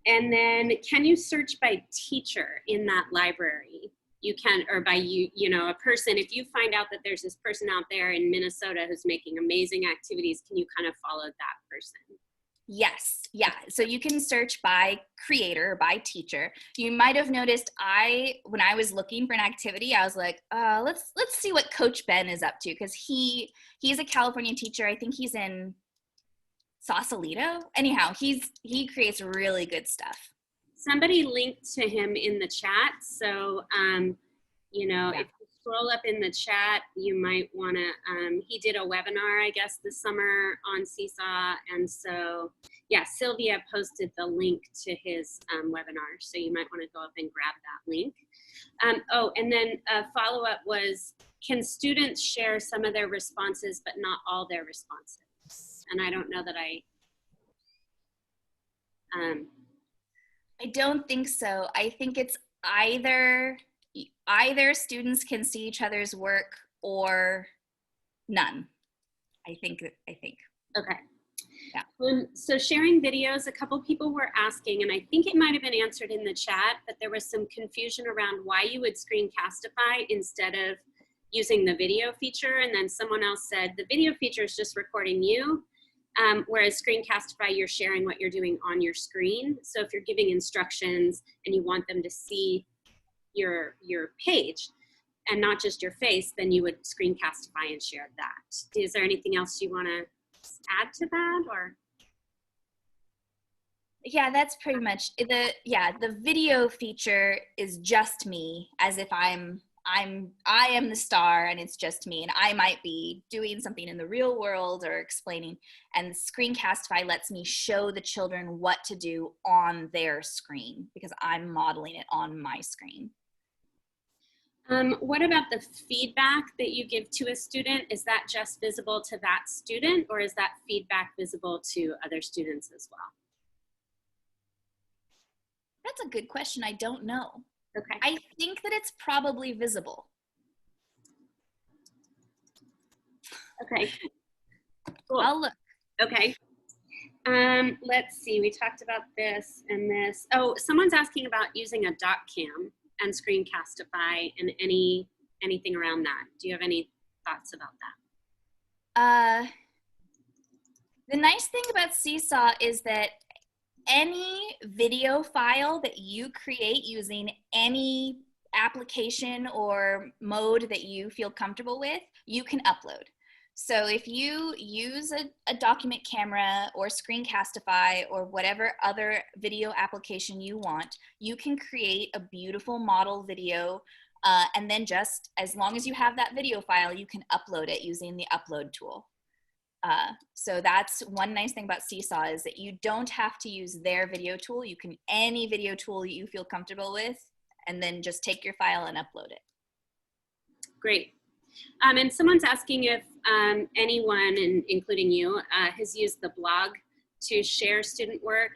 B: And then can you search by teacher in that library? You can, or by a person. If you find out that there's this person out there in Minnesota who's making amazing activities, can you kind of follow that person?
A: Yes, yeah. So you can search by creator, by teacher. You might have noticed when I was looking for an activity, I was like, let's see what Coach Ben is up to, because he's a California teacher. I think he's in Sausalito. Anyhow, he creates really good stuff.
B: Somebody linked to him in the chat, so
A: Yeah.
B: If you scroll up in the chat, you might want to, he did a webinar, I guess, this summer on SeeSaw. And so, yeah, Sylvia posted the link to his webinar. So you might want to go up and grab that link. Oh, and then a follow-up was, can students share some of their responses, but not all their responses? And I don't know that I
A: don't think so. I think it's either students can see each other's work or none. I think.
B: Okay.
A: Yeah.
B: So sharing videos, a couple people were asking, and I think it might have been answered in the chat, but there was some confusion around why you would screencastify instead of using the video feature. And then someone else said the video feature is just recording you, whereas screencastify, you're sharing what you're doing on your screen. So if you're giving instructions and you want them to see your page and not just your face, then you would screencastify and share that. Is there anything else you want to add to that, or?
A: Yeah, that's pretty much the video feature is just me, as if I am the star and it's just me, and I might be doing something in the real world or explaining, and Screencastify lets me show the children what to do on their screen because I'm modeling it on my screen.
B: What about the feedback that you give to a student? Is that just visible to that student, or is that feedback visible to other students as well?
A: That's a good question. I don't know.
B: Okay.
A: I think that it's probably visible.
B: Okay. Cool.
A: I'll look.
B: Okay. Let's see. We talked about this and this. Oh, someone's asking about using a dot cam and Screencastify and anything around that. Do you have any thoughts about that?
A: The nice thing about SeeSaw is that any video file that you create using any application or mode that you feel comfortable with, you can upload. So if you use a document camera or Screencastify or whatever other video application you want, you can create a beautiful model video, and then just as long as you have that video file, you can upload it using the upload tool. So that's one nice thing about SeeSaw, is that you don't have to use their video tool. You can any video tool that you feel comfortable with, and then just take your file and upload it.
B: Great. And someone's asking if anyone, including you, has used the blog to share student work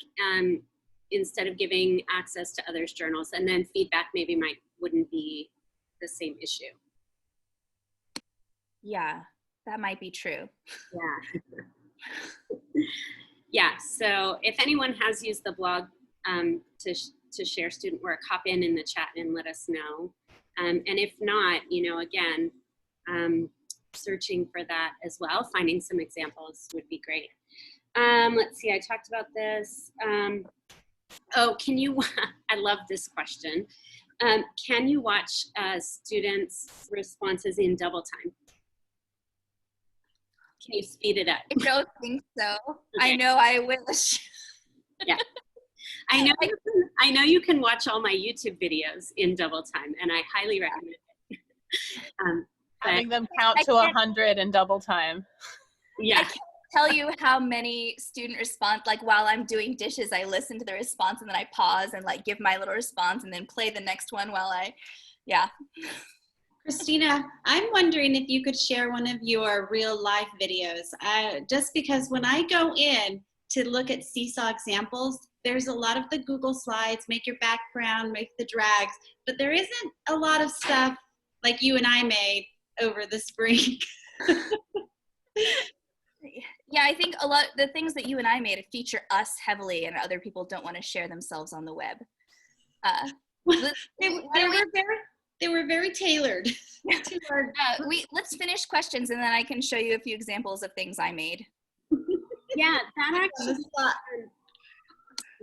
B: instead of giving access to others' journals, and then feedback maybe wouldn't be the same issue.
A: Yeah, that might be true.
B: Yeah. Yeah, so if anyone has used the blog to share student work, hop in the chat and let us know. And if not, again, searching for that as well, finding some examples would be great. Let's see, I talked about this. Oh, I love this question. Can you watch students' responses in double time? Can you speed it up?
A: I don't think so.
B: Okay.
A: I know, I wish.
B: Yeah. I know you can watch all my YouTube videos in double time, and I highly recommend it.
F: Having them count to 100 in double time.
B: Yeah.
A: I can't tell you how many student response, like while I'm doing dishes, I listen to the response and then I pause and like give my little response and then play the next one while yeah.
G: Kristina, I'm wondering if you could share one of your real life videos. Just because when I go in to look at SeeSaw examples, there's a lot of the Google slides, make your background, make the drags, but there isn't a lot of stuff like you and I made over the spring.
A: Yeah, I think a lot the things that you and I made feature us heavily, and other people don't want to share themselves on the web.
G: They were very tailored.
A: Let's finish questions, and then I can show you a few examples of things I made.
B: Yeah,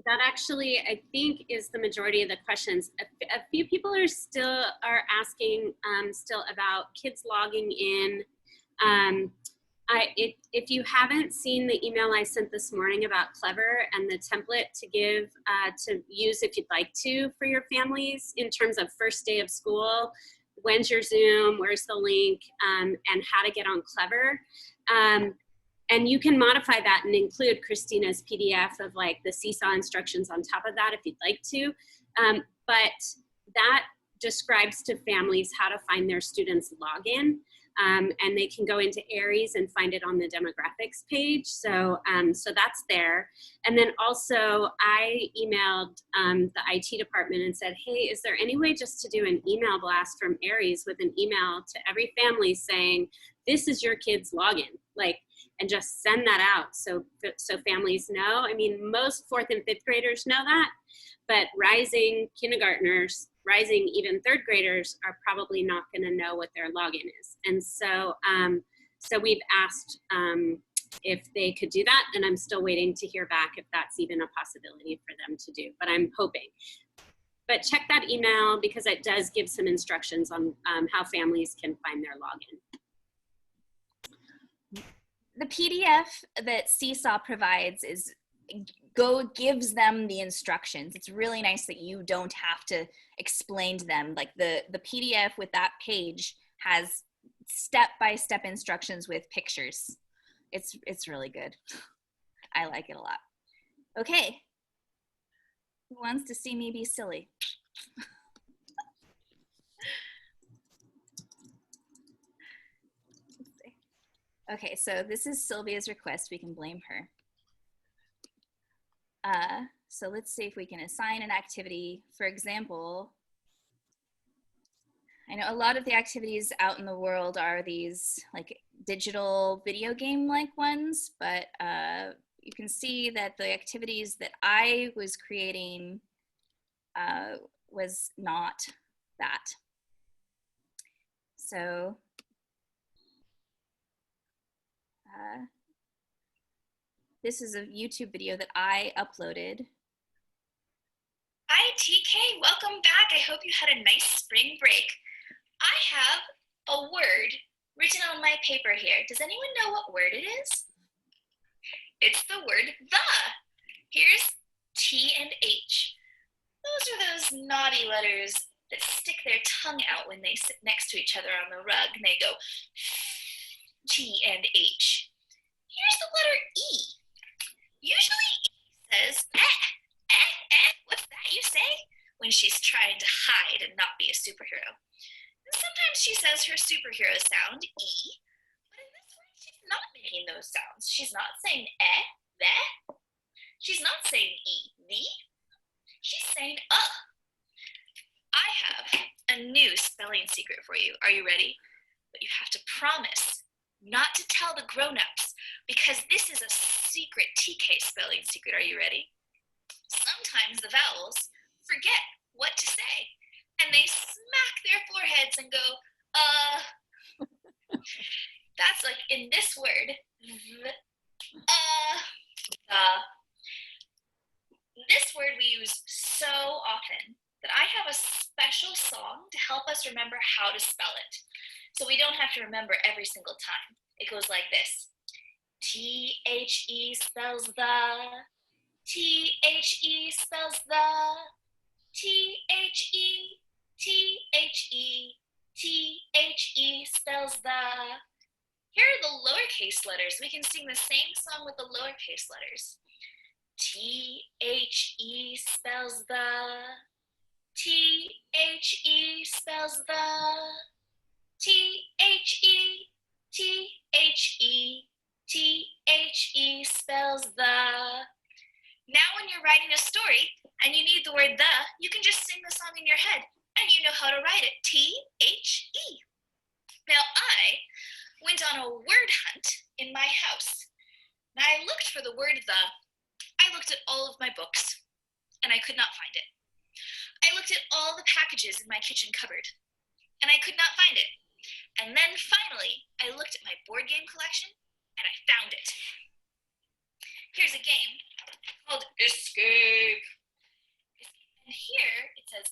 B: that actually I think is the majority of the questions. A few people are asking still about kids logging in. If you haven't seen the email I sent this morning about Clever and the template to use if you'd like to for your families in terms of first day of school, when's your Zoom, where's the link, and how to get on Clever. And you can modify that and include Kristina's PDF of like the SeeSaw instructions on top of that if you'd like to. But that describes to families how to find their students' login. And they can go into Aries and find it on the demographics page. So, so that's there. And then also I emailed the IT department and said, hey, is there any way just to do an email blast from Aries with an email to every family saying, this is your kid's login, like, and just send that out so families know. I mean, most 4th and 5th graders know that, but rising kindergartners, rising even 3rd graders are probably not going to know what their login is. And so, so we've asked if they could do that, and I'm still waiting to hear back if that's even a possibility for them to do, but I'm hoping. But check that email because it does give some instructions on how families can find their login.
A: The PDF that SeeSaw provides gives them the instructions. It's really nice that you don't have to explain to them. Like the PDF with that page has step-by-step instructions with pictures. It's really good. I like it a lot. Okay. Who wants to see me be silly? Okay, so this is Sylvia's request. We can blame her. So let's see if we can assign an activity. For example, I know a lot of the activities out in the world are these like digital video game-like ones, but you can see that the activities that I was creating was not that. So this is a YouTube video that I uploaded.
H: Hi, TK. Welcome back. I hope you had a nice spring break. I have a word written on my paper here. Does anyone know what word it is? It's the word the. Here's T and H. Those are those naughty letters that stick their tongue out when they sit next to each other on the rug and they go T and H. Here's the letter E. Usually E says what's that you say? When she's trying to hide and not be a superhero. And sometimes she says her superhero sound, E, but in this one she's not making those sounds. She's not saying the. She's not saying E, the. She's saying I have a new spelling secret for you. Are you ready? But you have to promise not to tell the grown-ups because this is a secret TK spelling secret. Are you ready? Sometimes the vowels forget what to say and they smack their foreheads and go, That's like in this word, This word we use so often that I have a special song to help us remember how to spell it. So we don't have to remember every single time. It goes like this. T-H-E spells the. T-H-E spells the. T-H-E. T-H-E. T-H-E spells the. Here are the lowercase letters. We can sing the same song with the lowercase letters. T-H-E spells the. T-H-E spells the. T-H-E. T-H-E. T-H-E spells the. Now when you're writing a story and you need the word the, you can just sing the song in your head and you know how to write it. T-H-E. Now I went on a word hunt in my house. Now I looked for the word the. I looked at all of my books and I could not find it. I looked at all the packages in my kitchen cupboard and I could not find it. And then finally, I looked at my board game collection and I found it. Here's a game called Escape. And here it says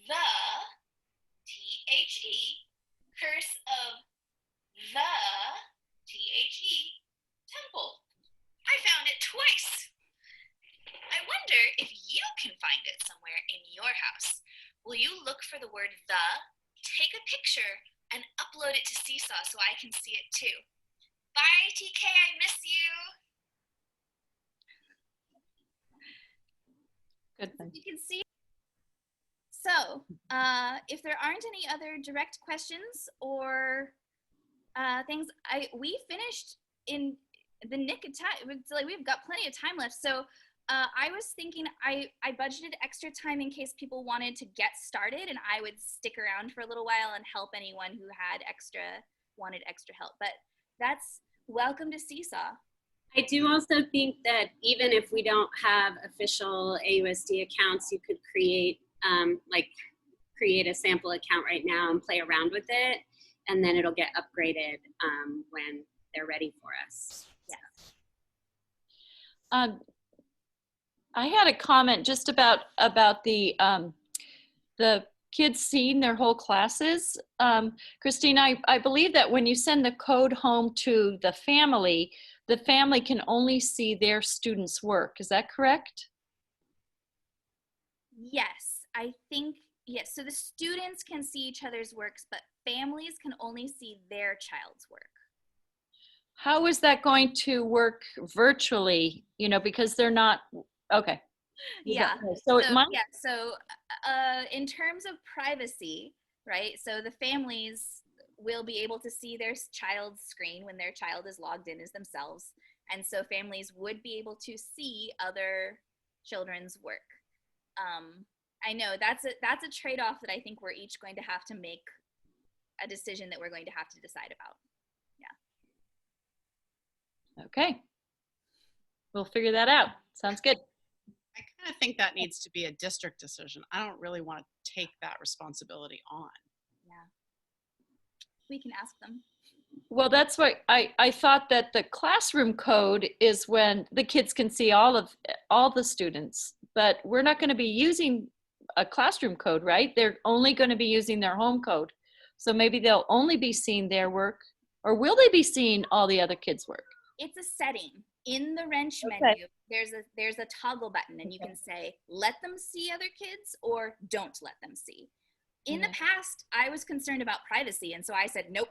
H: the, T-H-E, curse of the, T-H-E, temple. I found it twice. I wonder if you can find it somewhere in your house. Will you look for the word the take a picture and upload it to SeeSaw so I can see it too. Bye, TK, I miss you.
F: Good thing.
A: You can see. So, if there aren't any other direct questions or things, we finished in the nick of time. It's like we've got plenty of time left. So, I was thinking I budgeted extra time in case people wanted to get started, and I would stick around for a little while and help anyone who wanted extra help. But that's welcome to SeeSaw.
B: I do also think that even if we don't have official AUSD accounts, you could create create a sample account right now and play around with it, and then it'll get upgraded when they're ready for us.
F: Yeah. I had a comment just about the kids seeing their whole classes. Kristina, I believe that when you send the code home to the family can only see their students' work. Is that correct?
A: Yes, I think, yes. So the students can see each other's works, but families can only see their child's work.
F: How is that going to work virtually? You know, because they're not, okay.
A: Yeah.
F: So it might.
A: Yeah. So in terms of privacy, right? So the families will be able to see their child's screen when their child is logged in as themselves. And so families would be able to see other children's work. I know that's a trade-off that I think we're each going to have to make a decision that we're going to have to decide about. Yeah.
F: Okay. We'll figure that out. Sounds good.
C: I kind of think that needs to be a district decision. I don't really want to take that responsibility on.
A: Yeah. We can ask them.
F: Well, that's why I thought that the classroom code is when the kids can see all the students, but we're not going to be using a classroom code, right? They're only going to be using their home code. So maybe they'll only be seeing their work, or will they be seeing all the other kids' work?
A: It's a setting in the wrench
F: Okay.
A: menu. There's a toggle button, and you can say let them see other kids or don't let them see. In the past, I was concerned about privacy, and so I said nope,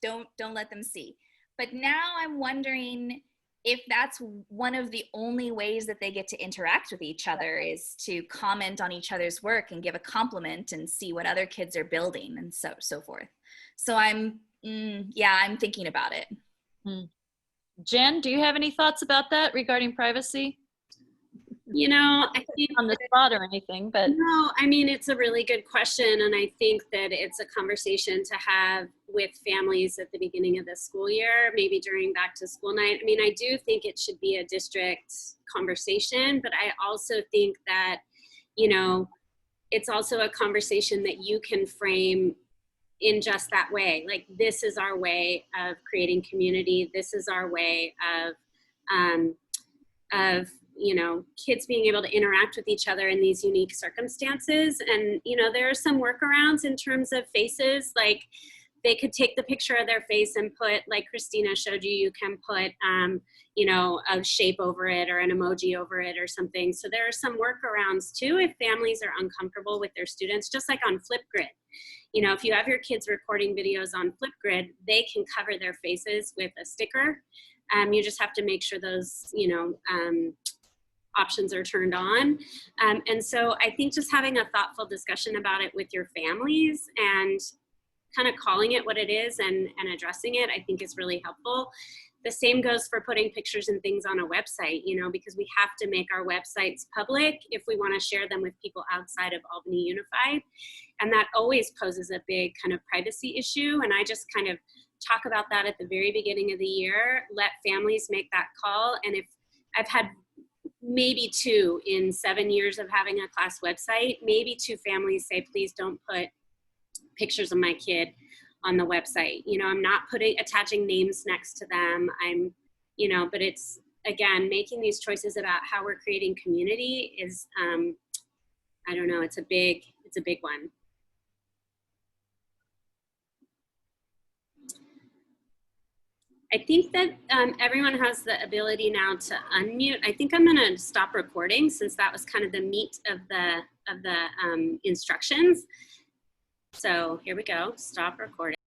A: don't let them see. But now I'm wondering if that's one of the only ways that they get to interact with each other is to comment on each other's work and give a compliment and see what other kids are building and so forth. So I'm thinking about it.
F: Jen, do you have any thoughts about that regarding privacy?
B: You know, I think
F: On the spot or anything, but
B: no, I mean, it's a really good question. And I think that it's a conversation to have with families at the beginning of the school year, maybe during back to school night. I mean, I do think it should be a district conversation, but I also think that, you know, it's also a conversation that you can frame in just that way. Like, this is our way of creating community. This is our way of you know, kids being able to interact with each other in these unique circumstances. And, you know, there are some workarounds in terms of faces. Like, they could take the picture of their face and put, like Kristina showed you, you can put, you know, a shape over it or an emoji over it or something. So there are some workarounds too if families are uncomfortable with their students, just like on Flipgrid. You know, if you have your kids recording videos on Flipgrid, they can cover their faces with a sticker. You just have to make sure those, you know, options are turned on. And so I think just having a thoughtful discussion about it with your families and kind of calling it what it is and addressing it, I think is really helpful. The same goes for putting pictures and things on a website, you know, because we have to make our websites public if we want to share them with people outside of Albany Unified. And that always poses a big kind of privacy issue. And I just kind of talk about that at the very beginning of the year, let families make that call. And if I've had maybe 2 in 7 years of having a class website, maybe 2 families say, please don't put pictures of my kid on the website. You know, I'm not attaching names next to them. I'm, you know, but it's, again, making these choices about how we're creating community is, I don't know, it's a big one. I think that everyone has the ability now to unmute. I think I'm going to stop recording since that was kind of the meat of the instructions. So here we go. Stop recording.